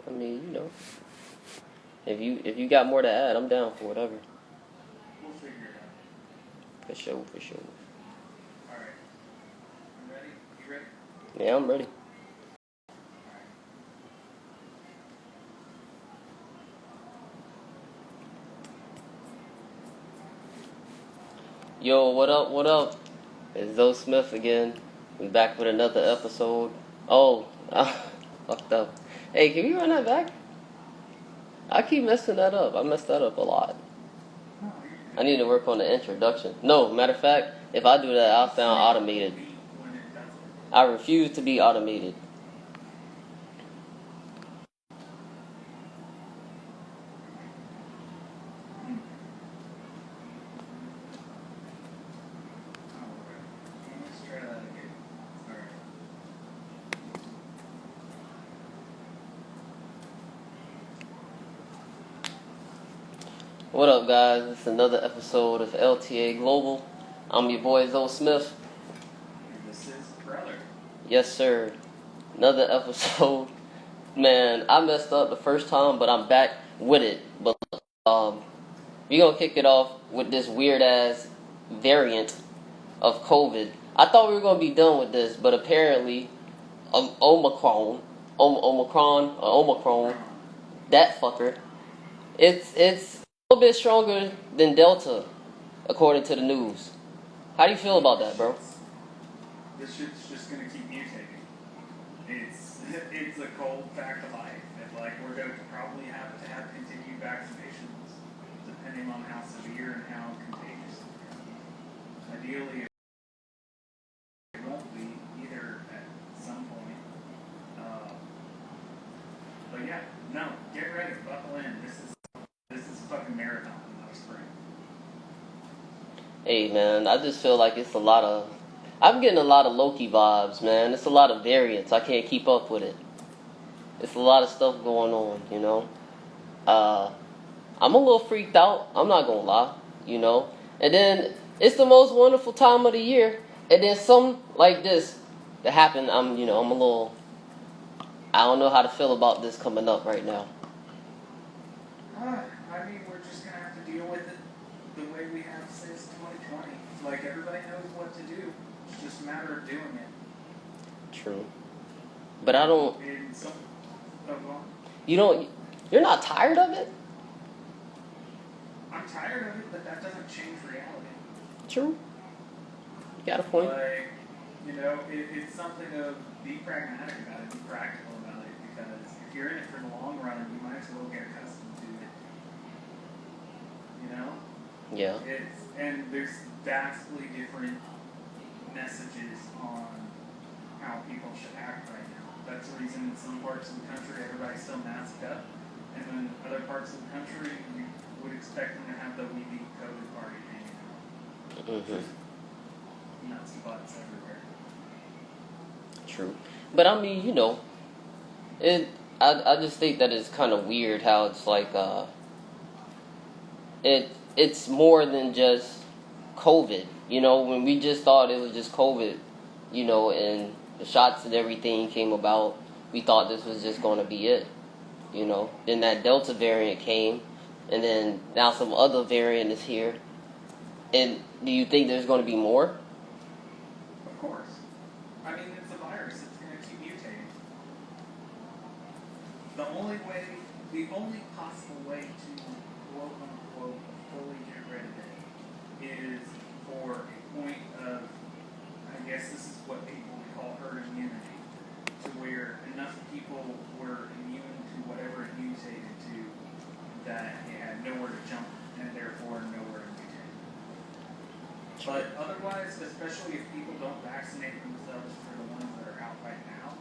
I mean, you know, if you got more to add, I'm down for whatever. We'll figure it out. For sure, for sure. All right. You ready? You ready? Yeah, I'm ready. Yo, what up, what up? It's CuZo Smif again. We back with another episode. Oh, I fucked up. Hey, can you run that back? I keep messing that up. I messed that up a lot. I need to work on the introduction. No, matter of fact, if I do that, I'll sound automated. I refuse to be automated. Let's try that again. All right. What up, guys? It's another episode of LTA Global. I'm your boy CuZo Smif. And this is Brother. Yes, sir. Another episode. Man, I messed up the first time, but I'm back with it. But we gonna kick it off with this weird ass variant of COVID. I thought we were gonna be done with this, but apparently, Omicron, that fucker, it's a little bit stronger than Delta, according to the news. How do you feel about that, bro? This shit's just gonna keep mutating. It's a cold fact of life. And like we're gonna probably have to have continued vaccinations, depending on how severe and how contagious it is. Ideally, it won't be either at some point. But yeah, no, get ready, buckle in. This is a fucking marathon, not a sprint. Hey, man, I just feel like it's a lot of... I'm getting a lot of Loki vibes, man. It's a lot of variants. I can't keep up with it. It's a lot of stuff going on, you know. I'm a little freaked out. I'm not gonna lie, you know. And then it's the most wonderful time of the year. And then some like this that happened. I'm a little... I don't know how to feel about this coming up right now. I mean, we're just gonna have to deal with it the way we have since 2020. Like everybody knows what to do. It's just a matter of doing it. True. But I don't... In some, You're not tired of it? I'm tired of it, but that doesn't change reality. True. You got a point. Like, it's something of be pragmatic about it, be practical about it, because if you're in it for the long run, you might as well get accustomed to it. You know? Yeah. And there's vastly different messages on how people should act right now. That's the reason in some parts of the country everybody's still masked up, and in other parts of the country you would expect them to have the We Beat COVID party hanging out. Mm-hmm. Nuts and butts everywhere. True. But I mean, I just think that it's kind of weird how it's like, it's more than just COVID, when we just thought it was just COVID, and the shots and everything came about, we thought this was just going to be it, Then that Delta variant came, and then now some other variant is here. And do you think there's going to be more? Of course. I mean, it's a virus. It's going to keep mutating. The only possible way to quote unquote fully get rid of it is for a point of, I guess this is what people would call herd immunity, to where enough people were immune to whatever it mutated to that it had nowhere to jump and therefore nowhere to mutate. But otherwise, especially if people don't vaccinate themselves for the ones that are out right now,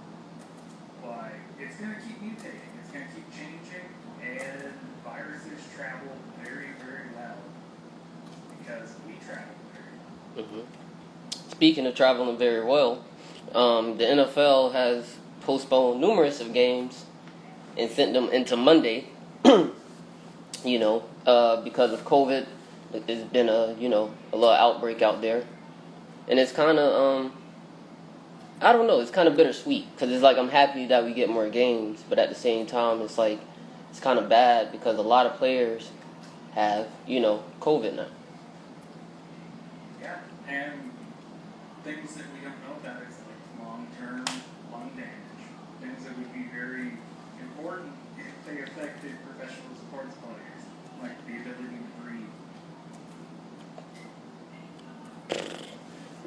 like, it's going to keep mutating. It's going to keep changing, and viruses travel very, very well because we travel very well. Mm-hmm. Speaking of traveling very well, the NFL has postponed numerous of games and sent them into Monday, because of COVID. There's been a little outbreak out there. And it's kind of, I don't know. It's kind of bittersweet because it's like I'm happy that we get more games, but at the same time, it's like it's kind of bad because a lot of players have, COVID now. Yeah, and things that we don't know about is like long-term lung damage. Things that would be very important if they affected professional sports players, like the ability to breathe.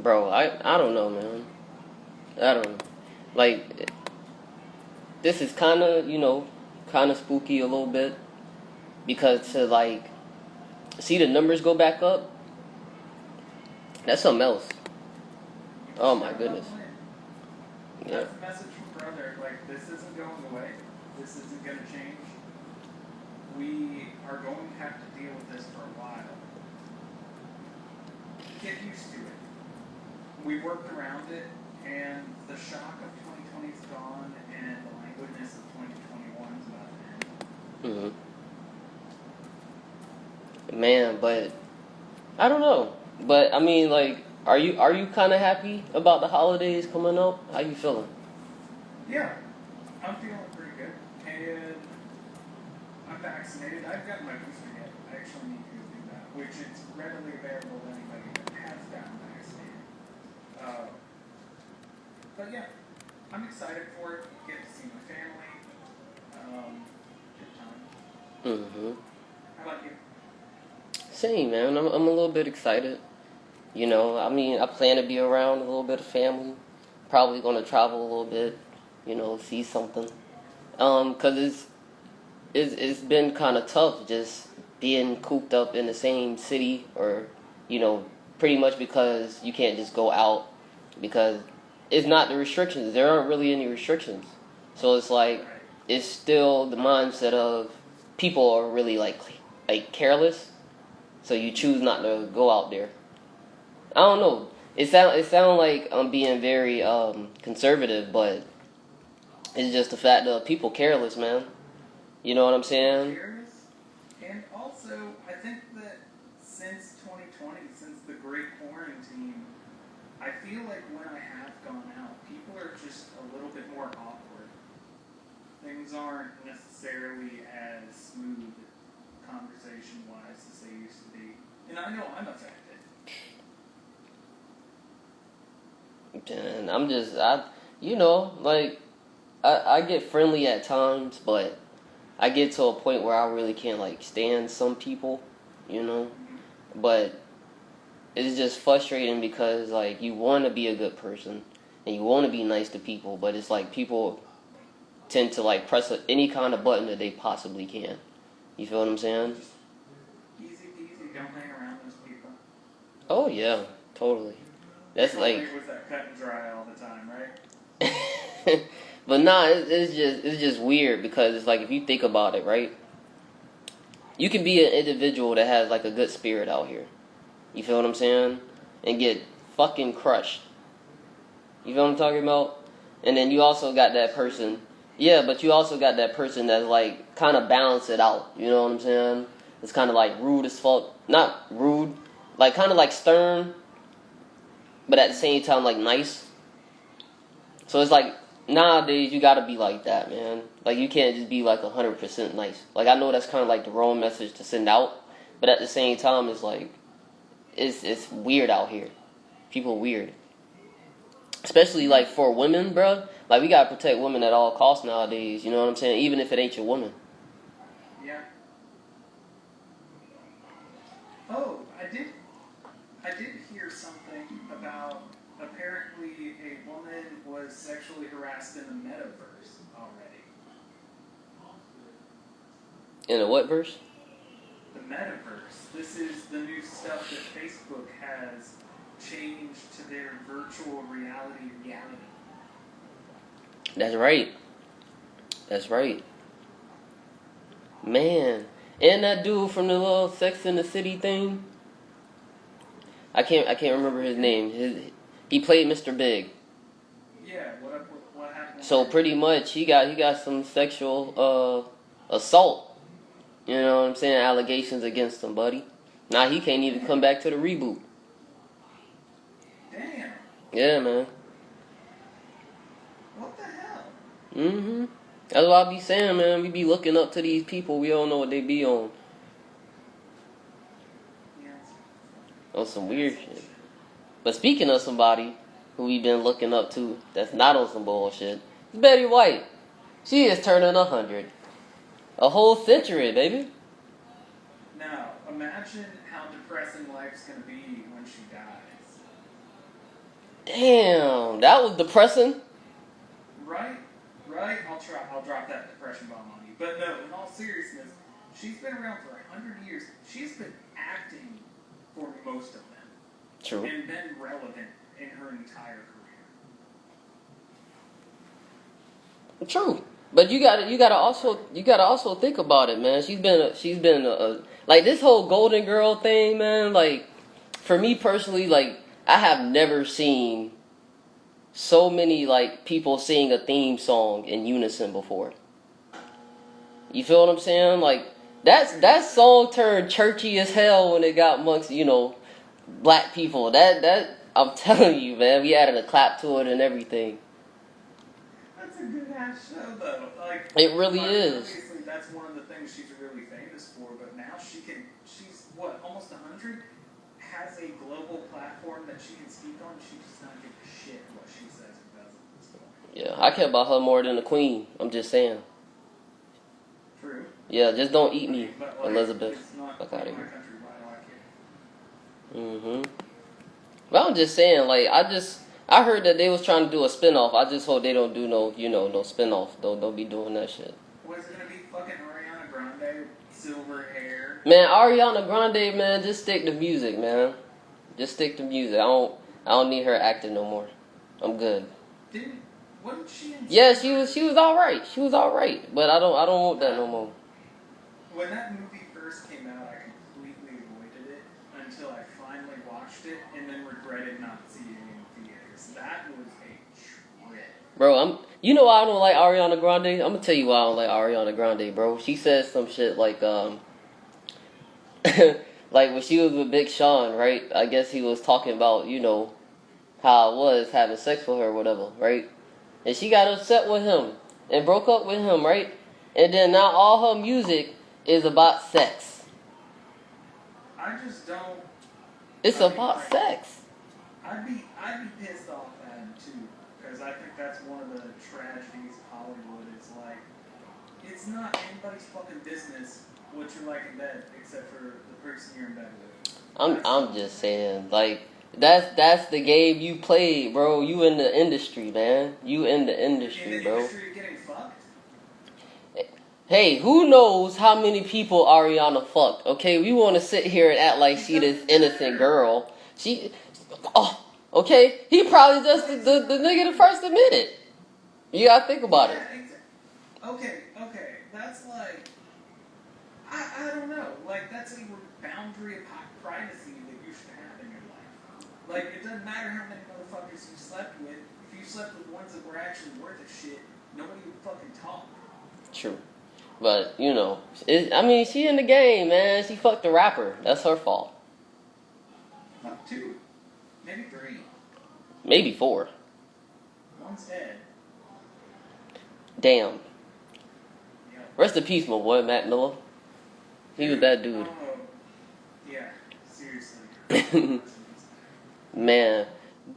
Bro, I don't know, man. I don't know. Like, this is kind of spooky a little bit because to like see the numbers go back up, that's something else. Oh my goodness. Yeah. That's the message from brother. Like, this isn't going away. This isn't going to change. We are going to have to deal with this for a while. Get used to it. We worked around it, and the shock of 2020 is gone, and the languidness of 2021 is about to end. Man, but I don't know. But I mean, like, are you kind of happy about the holidays coming up? How you feeling? Yeah, I'm feeling pretty good, and I'm vaccinated. I've gotten my booster yet. I actually need to go do that, which is readily available to anybody that has gotten vaccinated. But yeah, I'm excited for it. Get to see my family. Good time. How about you? Same, man. I'm a little bit excited. I mean, I plan to be around a little bit of family. Probably going to travel a little bit, see something. 'Cause it's been kind of tough just being cooped up in the same city or, pretty much because you can't just go out because it's not the restrictions. There aren't really any restrictions. So it's like, it's still the mindset of people are really like careless. So you choose not to go out there. I don't know. It sound like I'm being very conservative, but it's just the fact that people careless, man. You know what I'm saying? Careless, and also I think that since 2020, since the Great Quarantine, I feel like when I have gone out, people are just a little bit more awkward. Things aren't necessarily as smooth conversation-wise as they used to be. And I know I'm affected. And I get friendly at times, but I get to a point where I really can't, like, stand some people, But it's just frustrating because, like, you want to be a good person and you want to be nice to people, but it's like people tend to, like, press any kind of button that they possibly can. You feel what I'm saying? Easy peasy, don't hang around those people. Oh, yeah, totally. That's like... It was that cut and dry all the time, right? But nah, it's just weird because it's like if you think about it, right? You can be an individual that has like a good spirit out here. You feel what I'm saying? And get fucking crushed. You feel what I'm talking about? And then you also got that person. Yeah, but you also got that person that's like kind of balance it out. You know what I'm saying? It's kind of like rude as fuck. Not rude, like kind of like stern, but at the same time like nice. So it's like nowadays you gotta be like that, man. Like you can't just be like 100% nice. Like I know that's kind of like the wrong message to send out, but at the same time it's like it's weird out here. People weird. Especially like for women, bruh. Like we gotta protect women at all costs nowadays. You know what I'm saying? Even if it ain't your woman. Yeah. Oh, I did hear something about apparently a woman was sexually harassed in the metaverse already. In a what verse? The metaverse. This is the new stuff that Facebook has changed to their virtual reality. That's right. That's right. Man. And that dude from the little Sex in the City thing. I can't remember his name. He played Mr. Big. Yeah, what happened? So pretty much he got some sexual assault. You know what I'm saying? Allegations against him, buddy. Now he can't even come back to the reboot. Damn. Yeah, man. Mm-hmm. That's what I be saying, man. We be looking up to these people. We don't know what they be on. Yeah. On some weird shit. But speaking of somebody who we been looking up to that's not on some bullshit, it's Betty White. She is turning 100. A whole century, baby. Now, imagine how depressing life's gonna be when she dies. Damn, that was depressing. Right? Right? I'll drop that depression bomb on you. But no, in all seriousness, she's been around for 100 years. She's been acting for most of them. True. And been relevant in her entire career. True. But you gotta also think about it, man. She's been like this whole Golden Girl thing, man. Like for me personally, like I have never seen so many like people sing a theme song in unison before. You feel what I'm saying? Like that song turned churchy as hell when it got amongst black people. That I'm telling you, man. We added a clap to it and everything. That's a good ass show, though. Like It really is. Obviously, that's one of the things she's really famous for. But now she's what, almost 100, has a global platform that she can speak on. She does not give a shit what she says or does at this point. Yeah, I care about her more than the Queen. I'm just saying. True. Yeah, just don't eat me, But, like, Elizabeth. it's not Fuck outta my here. country. Why do I care? Mm-hmm. But I'm just saying, like, I heard that they was trying to do a spinoff. I just hope they don't do no spinoff. Don't be doing that shit. Was it gonna be fucking Ariana Grande, silver hair? Man, Ariana Grande, man, just stick to music, man. Just stick to music. I don't need her acting no more. I'm good. Wasn't she in? Yeah, she was all right. She was all right, but I don't want that no more. When that movie first came out, I completely avoided it until I finally watched it and then regretted not seeing it in theaters. That was a trip. Bro, you know why I don't like Ariana Grande? I'm gonna tell you why I don't like Ariana Grande, bro. She says some shit like like when she was with Big Sean, right? I guess he was talking about, how it was having sex with her or whatever, right? And she got upset with him and broke up with him, right? And then now all her music is about sex. I just don't. It's about sex. I'd be pissed off at him too, because I think that's one of the tragedies of Hollywood. It's like it's not anybody's fucking business what you're like in bed, except for the person you're in bed with. I'm just saying, like that's the game you played, bro. You in the industry, man. You in the industry, bro. Industry of getting fucked. Hey, who knows how many people Ariana fucked? Okay, we want to sit here and act like she this innocent girl. Okay, he probably just the nigga that first admitted. You gotta think about it. Okay, that's like, I don't know, like that's a boundary of privacy that you should have in your life. Like, it doesn't matter how many motherfuckers you slept with. If you slept with ones that were actually worth a shit, nobody would fucking talk. True. But, she in the game, man. She fucked the rapper. That's her fault. Fuck 2. Maybe 3. Maybe 4. One's dead. Damn. Yeah. Rest in peace, my boy, Matt Miller. He was that dude. Yeah, seriously. Man.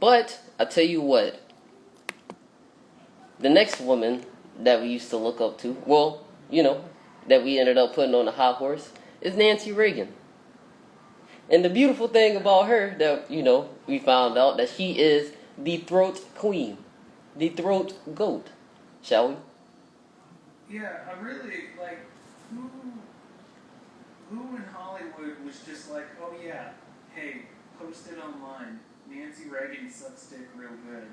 But, I tell you what. The next woman that we used to look up to, that we ended up putting on a high horse, is Nancy Reagan. And the beautiful thing about her that, we found out that she is the throat queen. The throat goat. Shall we? Yeah, I really, like, who in Hollywood was just like, oh yeah, hey, post it online. Nancy Reagan sucks dick real good.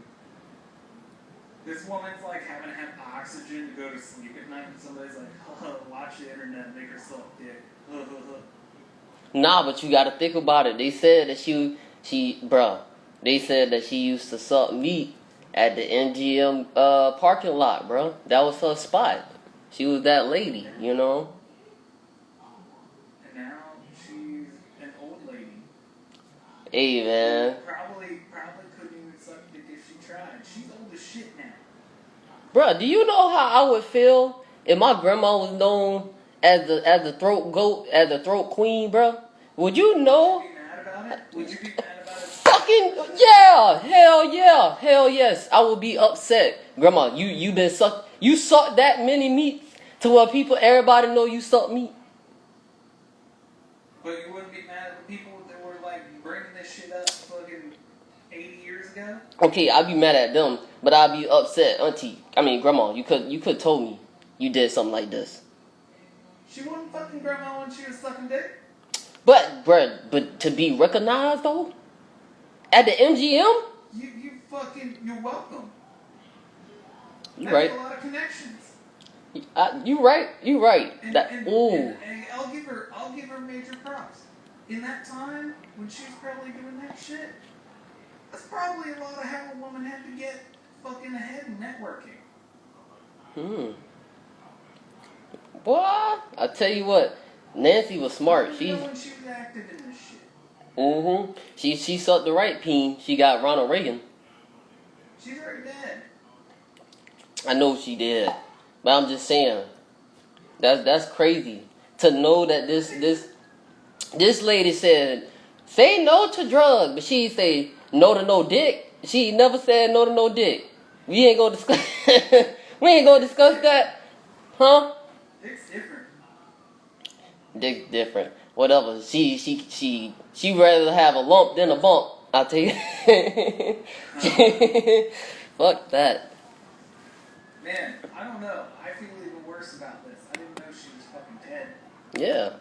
This woman's like having to have oxygen to go to sleep at night, and somebody's like, watch the internet, make her suck dick. Nah, but you gotta think about it. They said that they said that she used to suck meat at the MGM parking lot, bro. That was her spot. She was that lady, And now she's an old lady. Hey, man. Probably couldn't even suck dick if she tried. She's old as shit now. Bruh, do you know how I would feel if my grandma was known as the throat goat, as the throat queen, bruh? Would you know? Would you be mad about it? Would you be mad about it? Fucking yeah, hell yeah, hell yes. I would be upset, grandma. You been sucked. You sucked that many meats to where everybody know you suck meat. But you wouldn't be mad at the people that were like bringing this shit up fucking 80 years ago? Okay, I'd be mad at them, but I'd be upset, auntie. I mean, grandma. You could told me you did something like this. She wasn't fucking grandma when she was sucking dick. But bruh, but to be recognized though, at the MGM. You're welcome. You That's right. a lot of connections. You right. You right. And I'll give her major props. In that time, when she was probably doing that shit, that's probably a lot of how a woman had to get fucking ahead in networking. Boy, I tell you what, Nancy was smart. When she was active in this shit. She sucked the right peen. She got Ronald Reagan. She's already dead. I know she did, but I'm just saying, that's crazy to know that this lady said say no to drugs, but she say no to no dick. She never said no to no dick. We ain't gonna discuss. We ain't gonna discuss that, huh? Dick's different. Dick's different. Whatever. She rather have a lump than a bump. I'll tell you. Fuck that. Man, I don't know. I feel even worse about this. I didn't know she was fucking dead. Yeah.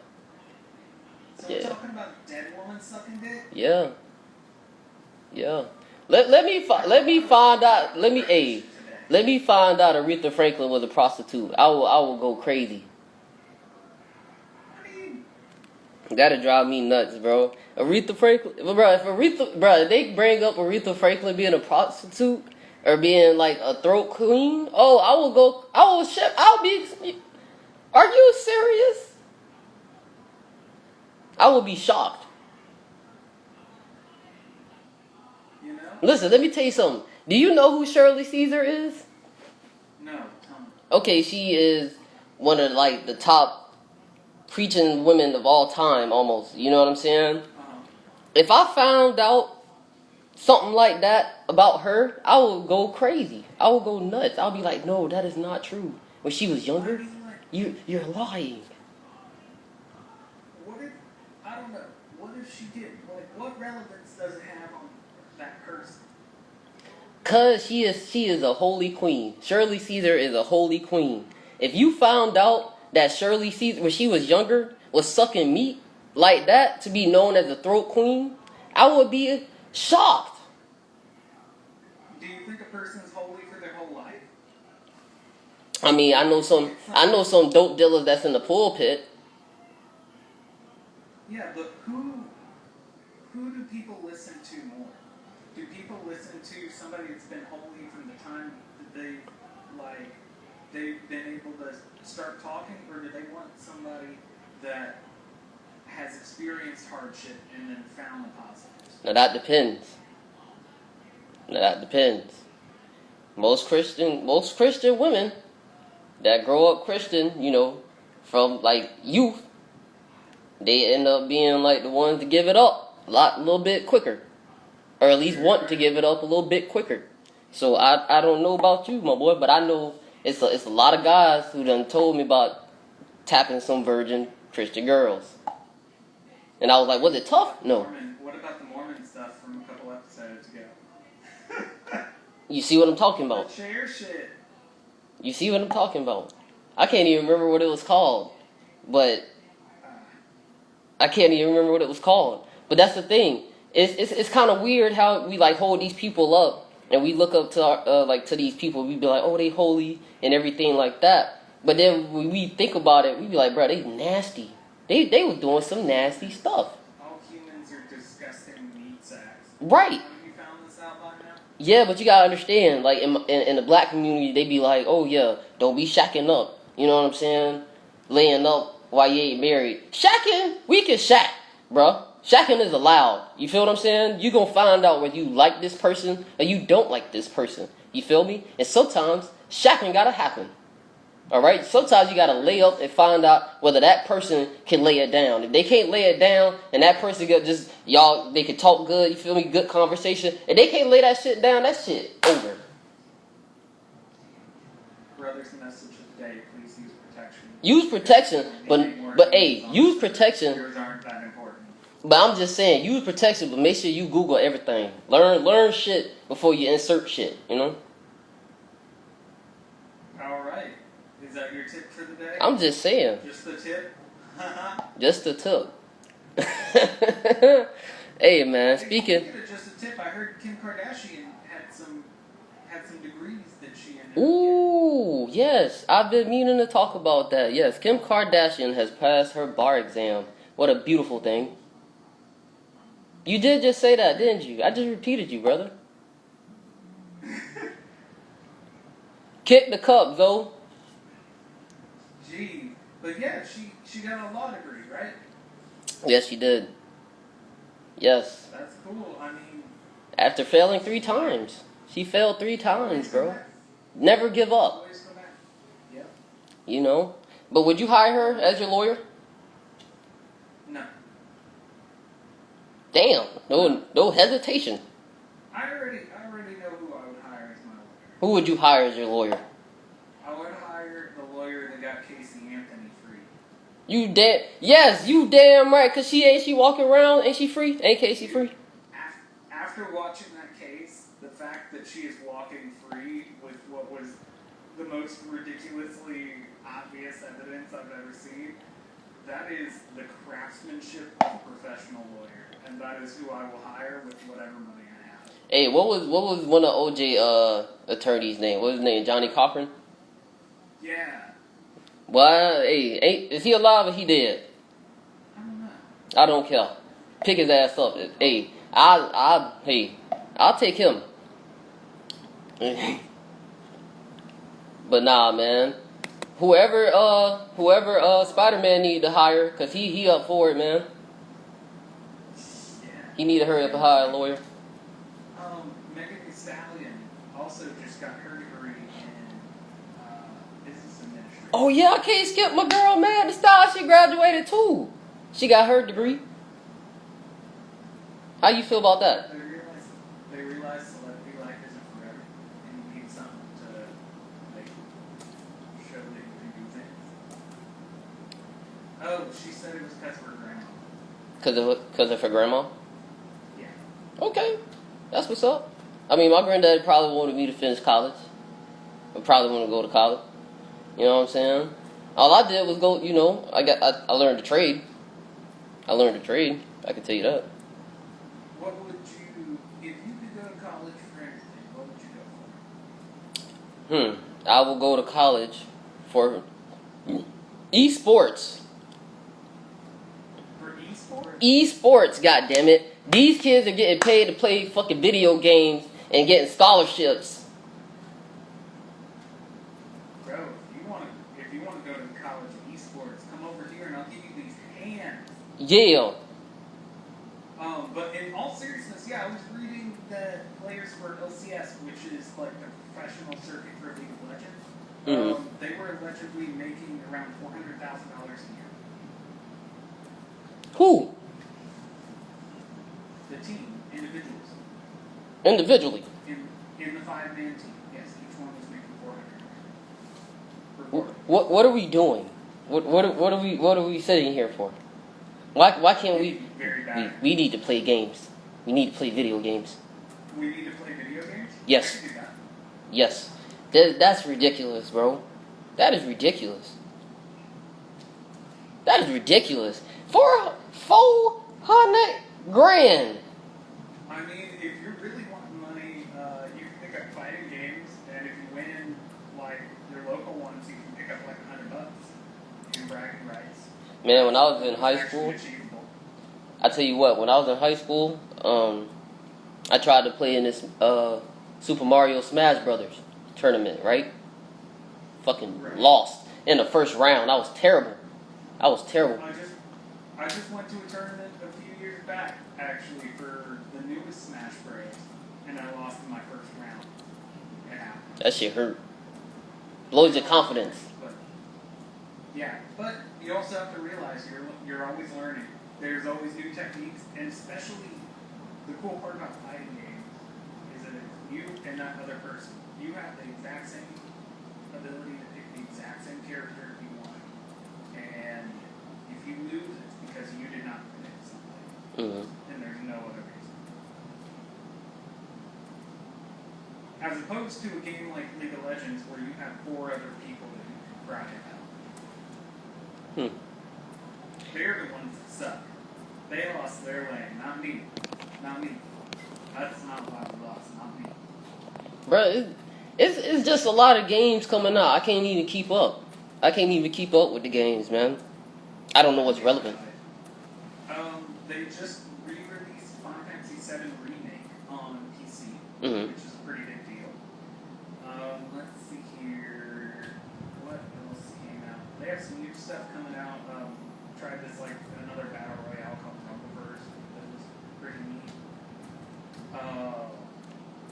So we're talking about a dead woman sucking dick? Yeah. Yeah. Let me find out. Let me find out Aretha Franklin was a prostitute. I will go crazy. I mean, That'll drive me nuts, bro. Aretha Franklin, bro. If they bring up Aretha Franklin being a prostitute or being like a throat queen, oh, I will go. I'll be. Are you serious? I will be shocked. you know? Listen, let me tell you something. Do you know who Shirley Caesar is? No, tell me. Okay, she is one of like the top preaching women of all time, almost. You know what I'm saying? Uh-huh. If I found out something like that about her, I would go crazy. I would go nuts. I'll be like, no, that is not true. When she was younger, you're lying. I don't know. What if she did? Like, what relevance does it have on that person? Cause she is a holy queen. Shirley Caesar is a holy queen. If you found out that Shirley Caesar, when she was younger, was sucking meat like that to be known as a throat queen, I would be shocked. Do you think a person's holy for their whole life? I mean, I know some dope dealers that's in the pulpit. Yeah, but who do people listen to more? Do people listen to somebody that's been holy from the time that they've been able to start talking, or do they want somebody that has experienced hardship and then found the positives? Now that depends. Most Christian women that grow up Christian, you know, from like youth, they end up being like the ones to give it up a little bit quicker, or at least want to give it up a little bit quicker. So I don't know about you, my boy, but I know it's a lot of guys who done told me about tapping some virgin Christian girls, and I was like, was it tough? No. What about the Mormon stuff from a couple episodes ago? You see what I'm talking about? Share shit. You see what I'm talking about? I can't even remember what it was called, but I can't even remember what it was called. But that's the thing. It's kind of weird how we like hold these people up, and we look up to our, to these people. We be like, oh, they holy and everything like that. But then when we think about it, we be like, bro, they nasty. They was doing some nasty stuff. All humans are disgusting meat sacks. Right. Have you found this out by now? Yeah, but you gotta understand, like in the black community, they be like, oh yeah, don't be shacking up. You know what I'm saying? Laying up while you ain't married. Shacking, we can shack, bruh. Shacking is allowed. You feel what I'm saying? You gonna find out whether you like this person or you don't like this person. You feel me? And sometimes Shapping gotta happen. Alright? Sometimes you gotta lay up and find out whether that person can lay it down. If they can't lay it down and that person got just y'all they can talk good, you feel me, good conversation. If they can't lay that shit down, that shit over. Brothers, the message of the day, please use protection. Use protection, but hey, use protection. Yours aren't that important. But I'm just saying, use protection, but make sure you Google everything. Learn shit before you insert shit, you know? Alright. Is that your tip for the day? I'm just saying. Just the tip? Just the tip. Hey man, speaking. Just a tip. I heard Kim Kardashian had some degrees that she ended up Ooh, yes. I've been meaning to talk about that. Yes, Kim Kardashian has passed her bar exam. What a beautiful thing. You did just say that, didn't you? I just repeated you, brother. Kick the cup, though. Gee, but yeah, she got a law degree, right? Yes, she did. Yes. That's cool. I mean, After failing 3 times. She failed 3 times, bro. Never give up. always go back. Yep. You know? But would you hire her as your lawyer? No. Damn. No hesitation. I already know who I would hire as my lawyer. Who would you hire as your lawyer? I would hire the lawyer that got Casey Anthony free. Yes, you damn right, cause she walking around, ain't she free? Ain't Casey free? After watching that case, the fact that she is walking free with what was the most ridiculously obvious evidence I've ever seen, that is the craftsmanship of a professional lawyer, and that is who I will hire with whatever money I have. Hey, what was one of OJ attorney's name? What was his name? Johnny Cochran? Yeah. Well, hey, is he alive or he dead? I don't know. I don't care. Pick his ass up. Hey, I'll take him. But nah, man. Whoever Spider-Man need to hire, cause he up for it, man. Yeah. He need to hurry up and hire a lawyer. Megan Thee Stallion also just got her degree in business administration. Oh yeah, I can't skip my girl, man. The style she graduated too. She got her degree. How you feel about that? They realize celebrity life isn't forever, and you need something to like show that you can do things. Oh, she said it was because of her grandma. Cause of her grandma? Yeah. Okay, that's what's up. I mean, my granddad probably wanted me to finish college. I probably want to go to college. You know what I'm saying? All I did was go. You know, I learned to trade. I can tell you that. What would you, if you could go to college for anything, what would you go for? I will go to college for esports. For esports? Esports, goddammit. These kids are getting paid to play fucking video games and getting scholarships. Bro, if you want to go to college of esports, come over here and I'll give you these hands. Yeah. But in all seriousness, yeah, I was reading that players for LCS, which is like the professional circuit for League of Legends, they were allegedly making around $400,000 a year. Who? The team, individuals. Individually. In the 5-man team, yes, each one was making $400,000. What are we doing? What are we sitting here for? Why can't we? We need to play games. We need to play video games. We need to play video games? Yes. I can do that. Yes. That's ridiculous, bro. That is ridiculous. That is ridiculous. For $400 grand. I mean, if you're really wanting money, you can pick up fighting games, and if you win, like, your local ones, you can pick up like $100 in bragging rights. Man, when I was in high school, I tell you what, when I was in high school, I tried to play in this Super Mario Smash Brothers tournament, right? Fucking lost in the first round. I was terrible. I just went to a tournament a few years back, actually, for the newest Smash Bros. And I lost in my first round. Yeah. That shit hurt. Blows your confidence. But, yeah, but you also have to realize you're always learning. There's always new techniques, and especially the cool part about fighting games is that it's you and that other person. You have the exact same ability to pick the exact same character if you want. And if you lose, it's because you did not pick somebody. And there's no other reason. As opposed to a game like League of Legends where you have 4 other people that you can cry about. They're the ones that suck. They lost their lane, not me. Not me. That's not why we lost, not me. Bro, it's just a lot of games coming out. I can't even keep up. I can't even keep up with the games, man. I don't know what's relevant. They just re-released Final Fantasy VII Remake on PC, which is a pretty big deal. Let's see here. What else came out? They have some new stuff coming out. Tried this like another battle royale called Rumbleverse. That was pretty neat.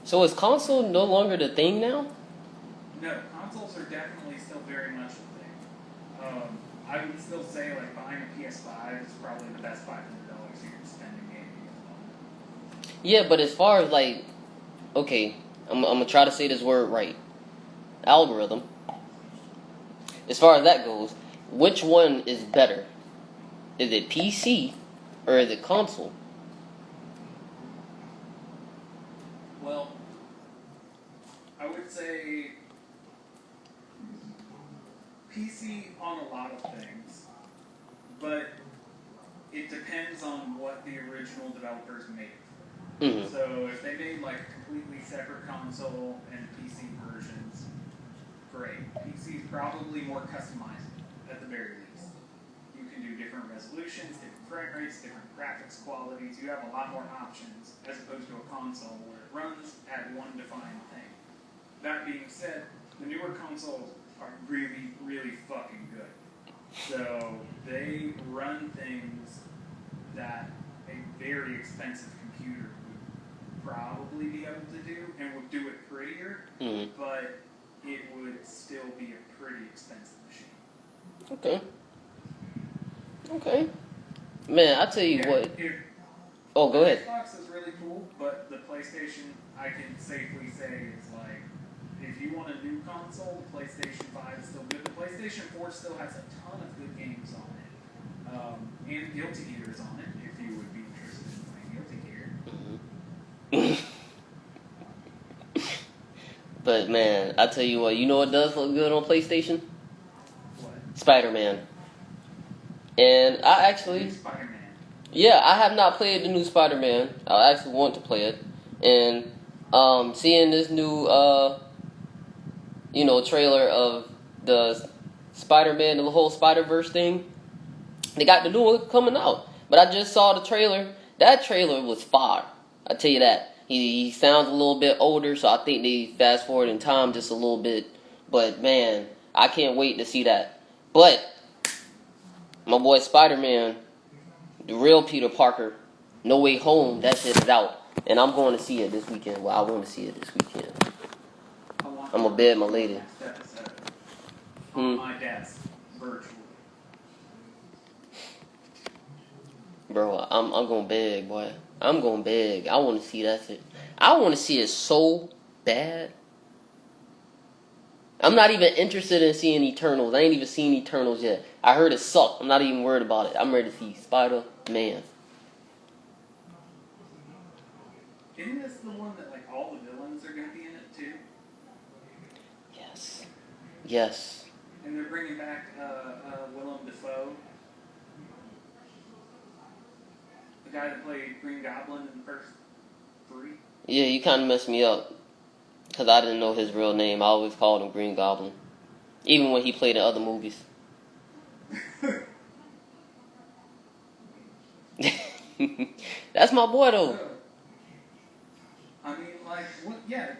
So is console no longer the thing now? No, consoles are definitely still very much a thing. I would still say like buying a PS5 is probably the best $500 you can spend in gaming at the moment. Yeah, but as far as like, okay, I'm gonna try to say this word right. Algorithm. As far as that goes, which one is better? Is it PC or is it console? Well, I would say PC on a lot of things, but it depends on what the original developers made it for. So if they made like completely separate console and PC versions, great. PC is probably more customized at the very least. You can do different resolutions, different frame rates, different graphics qualities. You have a lot more options as opposed to a console where it runs at one defined thing. That being said, the newer consoles are really, really fucking good. So they run things that a very expensive computer would probably be able to do and would do it prettier, but it would still be a pretty expensive machine. Okay. Man, I tell you what. Oh, go ahead. Xbox is really cool, but the PlayStation, I can safely say, is like, if you want a new console, the PlayStation 5 is still good. The PlayStation 4 still has a ton of good games on it. And Guilty Gear is on it, if you would be interested in playing Guilty Gear. But man, I tell you what, you know what does look good on PlayStation? What? Spider-Man. And I actually... Spider-Man. Yeah, I have not played the new Spider-Man. I actually want to play it. And seeing this new, trailer of the Spider-Man, the whole Spider-Verse thing, they got the new one coming out. But I just saw the trailer. That trailer was fire. I tell you that. He sounds a little bit older, so I think they fast forward in time just a little bit. But man, I can't wait to see that. But my boy Spider-Man, the real Peter Parker, No Way Home, that shit is out. And I'm going to see it this weekend. Well, I want to see it this weekend. I'm going to bed my lady. On my desk, virtually. Bro, I'm going big, boy. I'm going big. I want to see that shit. I want to see it so bad. I'm not even interested in seeing Eternals. I ain't even seen Eternals yet. I heard it sucked. I'm not even worried about it. I'm ready to see Spider-Man. Isn't this the one that like all the villains are going to be in it too? Yes. And they're bringing back Willem Dafoe, the guy that played Green Goblin in the first 3. Yeah, you kind of messed me up. Because I didn't know his real name. I always called him Green Goblin. Even when he played in other movies. That's my boy, though. I mean, like, what? Yeah.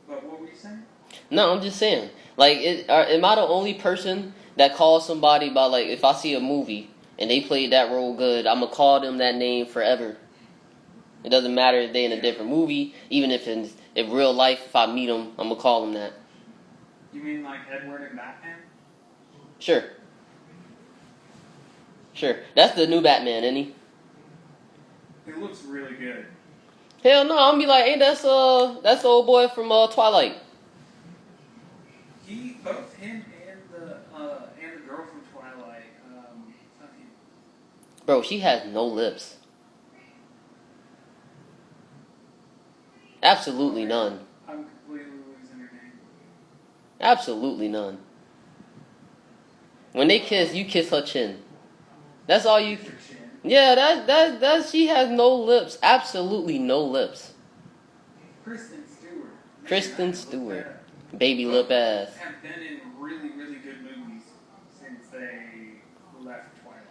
But what were you saying? No, I'm just saying. Like, am I the only person that calls somebody by, like, if I see a movie and they played that role good, I'm going to call them that name forever? It doesn't matter if they're in a different movie. Even if in real life, if I meet them, I'm gonna call them that. You mean like Edward and Batman? Sure. That's the new Batman, isn't he? It looks really good. Hell no, I'm gonna be like, hey, that's the old boy from Twilight. Both him and the girl from Twilight. Bro, she has no lips. Absolutely none. I'm completely losing her name. Absolutely none. When they kiss, you kiss her chin. That's all you. Her chin. Yeah, that she has no lips. Absolutely no lips. Kristen Stewart. Kristen Stewart. Baby lip ass. Have been in really, really good movies since they left Twilight.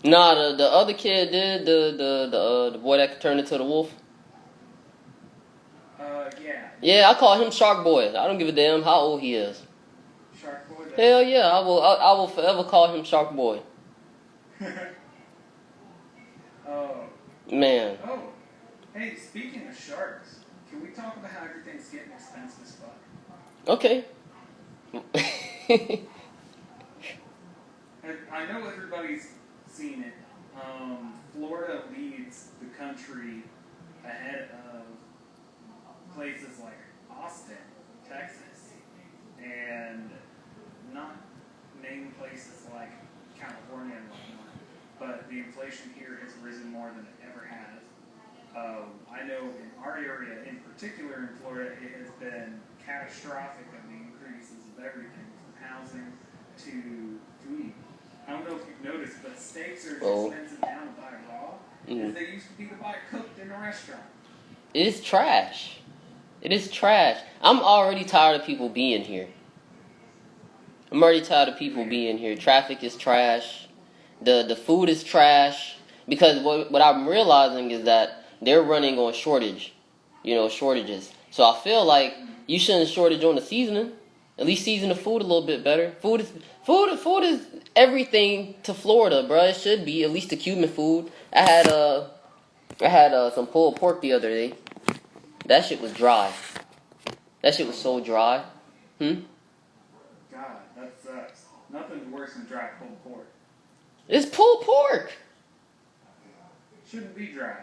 Nah, the other kid did the boy that could turn into the wolf. Yeah. Yeah, I call him Shark Boy. I don't give a damn how old he is. Shark Boy. Hell yeah, I will forever call him Shark Boy. Oh. Man. Oh. Hey, speaking of sharks, can we talk about how everything's getting expensive as fuck? Okay. I know everybody's seen it. Florida leads the country ahead of places like Austin, Texas, and not name places like California and whatnot. But the inflation here has risen more than it ever has. I know in our area, in particular in Florida, it has been catastrophic of the increases of everything from housing to food. I don't know if you've noticed, but steaks are as expensive now to buy raw as they used to be to buy cooked in a restaurant. It is trash. It is trash. I'm already tired of people being here. I'm already tired of people being here. Traffic is trash. The food is trash. Because what I'm realizing is that they're running on shortages. So I feel like you shouldn't shortage on the seasoning. At least season the food a little bit better. Food is everything to Florida, bro. It should be, at least the Cuban food. I had some pulled pork the other day. That shit was dry. That shit was so dry. God, that sucks. Nothing's worse than dry pulled pork. It's pulled pork. Shouldn't be dry.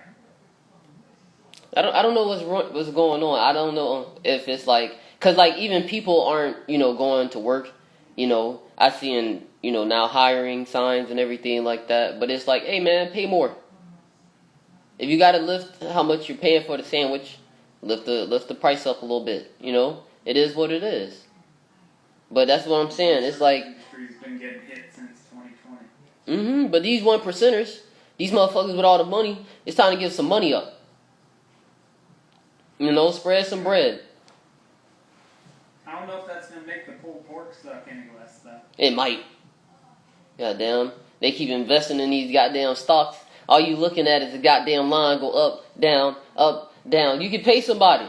I don't know what's going on. I don't know if it's like, cause like even people aren't going to work. I see now hiring signs and everything like that. But it's like, hey man, pay more. If you gotta lift how much you're paying for the sandwich, lift the price up a little bit. It is what it is. But that's what I'm saying. It's like, industry's been getting hit since 2020. But these 1%ers, these motherfuckers with all the money, it's time to give some money up. Spread some bread. I don't know if that's gonna make the pulled pork suck any less though. It might. Goddamn. They keep investing in these goddamn stocks. All you looking at is the goddamn line go up, down, up, down. You can pay somebody.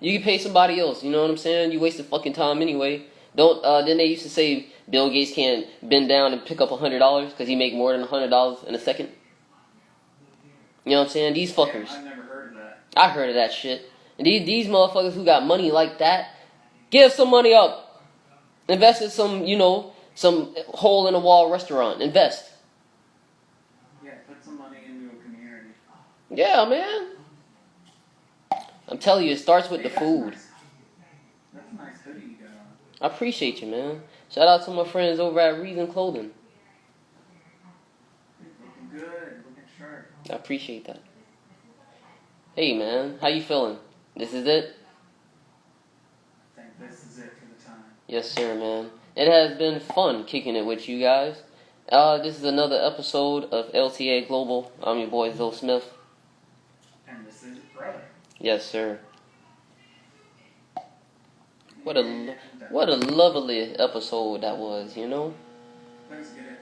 You can pay somebody else. You know what I'm saying? You wasting fucking time anyway. Then they used to say Bill Gates can't bend down and pick up $100 because he make more than $100 in a second. You know what I'm saying? These fuckers. I've never heard of that. I heard of that shit. And these motherfuckers who got money like that, give some money up. Invest in some hole in the wall restaurant. Invest. Yeah, put some money into a community. Yeah, man. I'm telling you, it starts with the food. That's a nice hoodie you got on. I appreciate you, man. Shout out to my friends over at REAGAN Clothing. Looking good, looking sharp. I appreciate that. Hey, man, how you feeling? This is it? I think this is it for the time. Yes, sir, man. It has been fun kicking it with you guys. This is another episode of LTA Global. I'm your boy, CuZo Smif. And this is brother. Yes, sir. What a lovely episode that was, That was good.